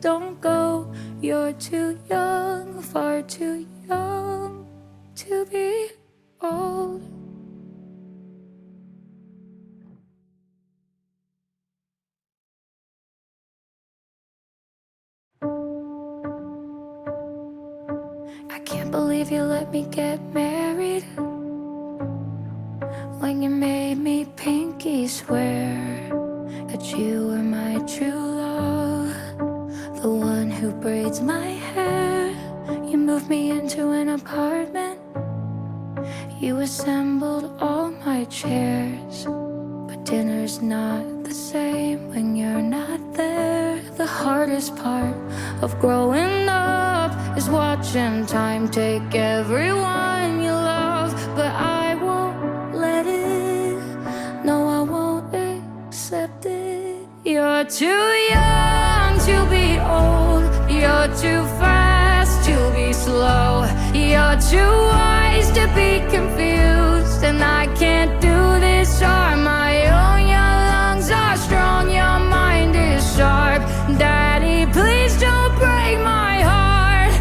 don't go. You're too young, far too young to be old. I can't believe you let me get married when you made me pinky swear that you were my true love, the one who braids my hair. You moved me into an apartment, you assembled all my chairs, but dinner's not the same when you're not there. The hardest part of growing up is watching time take everyone you love, but I won't let it, no, I won't accept it. You're too young to be old, you're too fast to be slow, you're too wise to be confused, and I can't do this on my own. Your lungs are strong, your mind is sharp. Daddy, please don't break my heart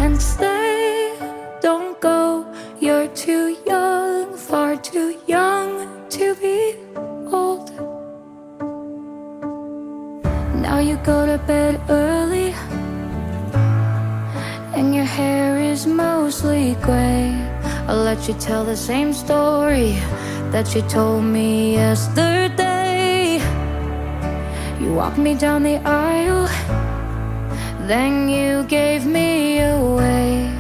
and stay, don't go. You're too young, far too young to be old. Now you go to bed early and your hair is mostly gray. I'll let you tell the same story that you told me yesterday. You walked me down the aisle, then you gave me away.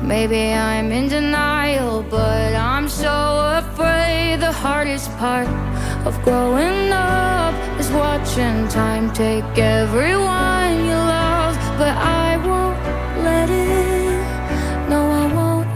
Maybe I'm in denial, but I'm so afraid. The hardest part of growing up is watching time take everyone you love, but I won't let it, no, I won't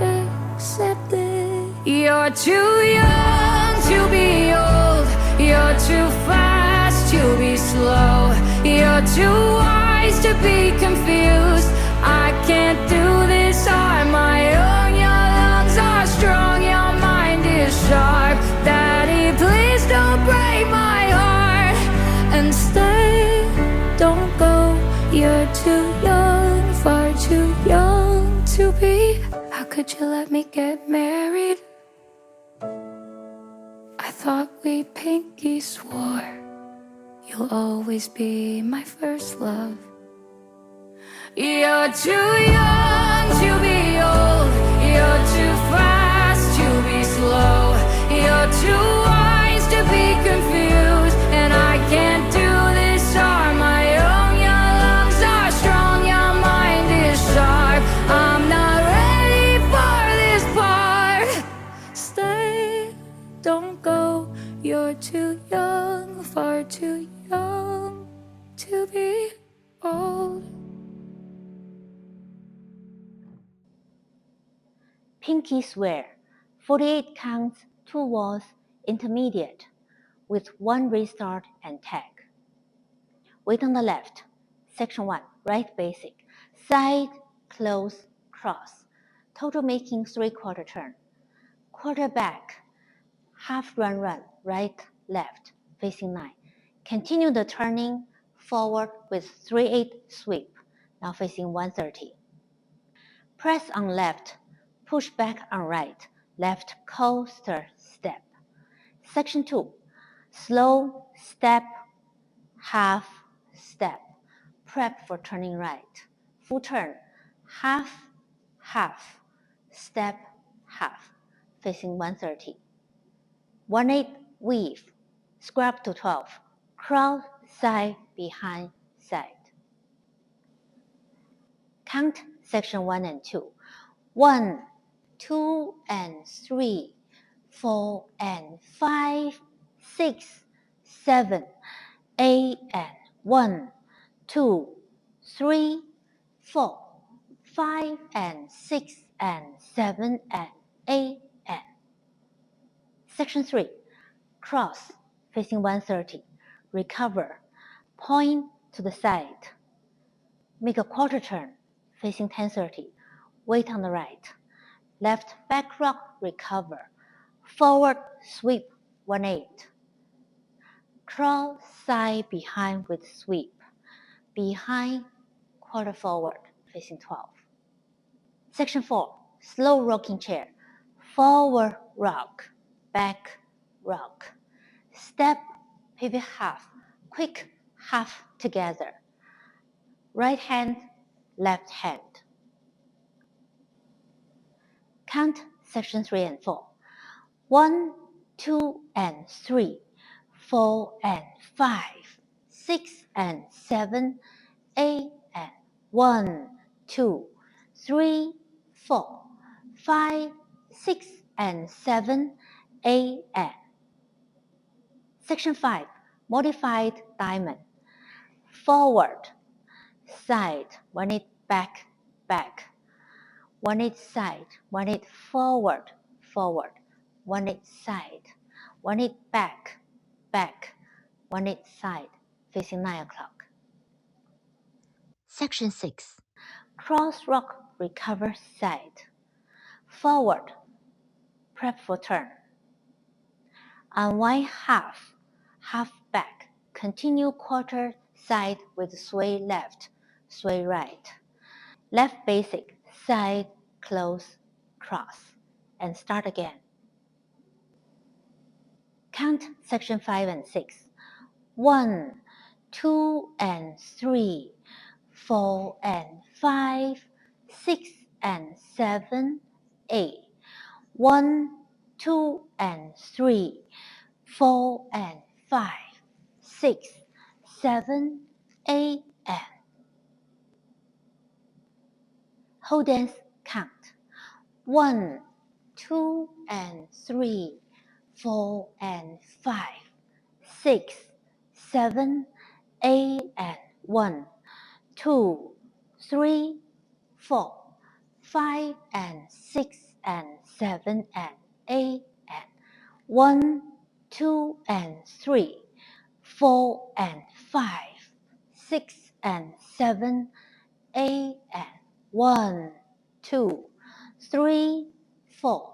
accept it. You're too young to be old, you're too fast to be slow, you're too wise to be confused. I can't do this on my own. Your lungs are strong, your mind is sharp. Daddy, please don't break my heart and stay, don't go. You're too young, far too young to be. How could you let me get married? I thought we pinky swore you'll always be my first love. You're too young to be old, you're too fast to be slow, you're too wise to be confused, and I can't do this on my own. Your lungs are strong, your mind is sharp. I'm not ready for this part. Stay, don't go. You're too young, far too young to be old. Pinky swear, 48 counts, 2 walls, intermediate, with 1 restart and tag. Weight on the left. Section 1, right basic. Side, close, cross. Total making 3/4 turn. Quarter back, half run, right, left, facing 9. Continue the turning forward with 3/8 sweep, now facing 130. Press on left, push back on right, left coaster step. Section 2, slow step, half step, prep for turning right. Full turn, half, half, step, half, facing 130. 1/8 weave, scrub to 12, cross side behind side. Count section 1 and 2. 1, 2 and 3, 4 and 5, 6, 7, 8 and 1, 2, 3, 4, 5 and 6 and 7 and 8 and. Section 3, cross facing 130, recover, point to the side, make a quarter turn facing 1030, weight on the right, left back rock, recover, forward sweep 1/8, cross side behind with sweep, behind quarter forward, facing 12. Section 4, slow rocking chair. Forward rock, back rock. Step, pivot half, quick half together. Right hand, left hand. Count section 3 and 4. 1, 2, and 3, 4 and 5, 6 and 7, 8 and 1, 2, 3, 4, 5, 6 and 7, 8 and. Section 5, modified diamond. Forward, side, one it back, back. One it side, one it forward, forward. One it side, one it back, back. One it side, facing 9 o'clock. Section 6, cross rock recover side. Forward, prep for turn. Unwind half, half back. Continue quarter side with sway left, sway right. Left basic, side, close, cross. And start again. Count section 5 and 6. 1, 2 and 3, 4 and 5, 6 and 7, 8. 1, 2 and 3, 4 and 5, 6, 7, 8 and. Whole dance count. 1, 2 and 3, 4 and 5, 6, 7, 8 and 1, 2, 3, 4, 5 and 6 and 7 and 8 and 1, 2 and 3, 4 and 5, 6 and 7, 8 and 1, 2, 3, 4,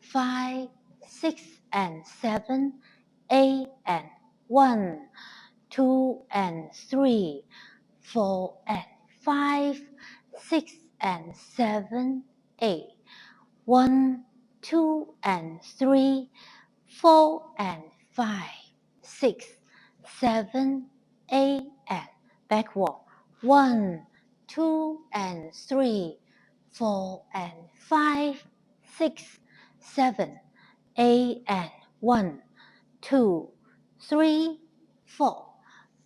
5, 6 and 7, 8 and 1, 2 and 3, 4 and 5, 6 and 7, 8, 1, 2 and 3, 4 and 5, 6, 7, 8 and back wall. 1, 2 and 3, 4 and 5, 6, 7, 8 and 1, 2, 3, 4,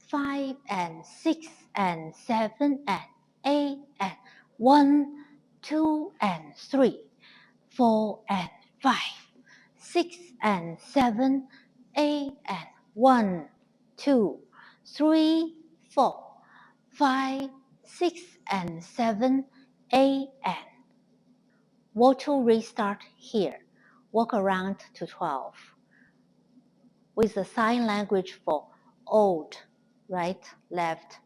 5 and 6 and 7 and 8 and 1, 2 and 3, 4 and 5, 6 and 7, 8 and 1, 2, 3, 4, 5, 6 and 7, 8 and. Walk to restart here. Walk around to 12. With the sign language for old, right, left,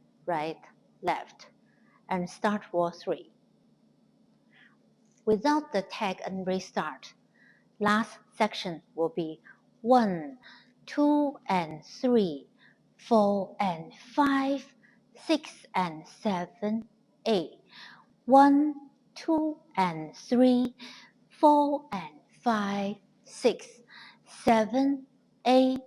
and start wall 3. Without the tag and restart, last section will be 1, 2 and 3, 4 and 5, 6 and 7, 8. 1, 2 and 3, 4 and 5, 6, 7, 8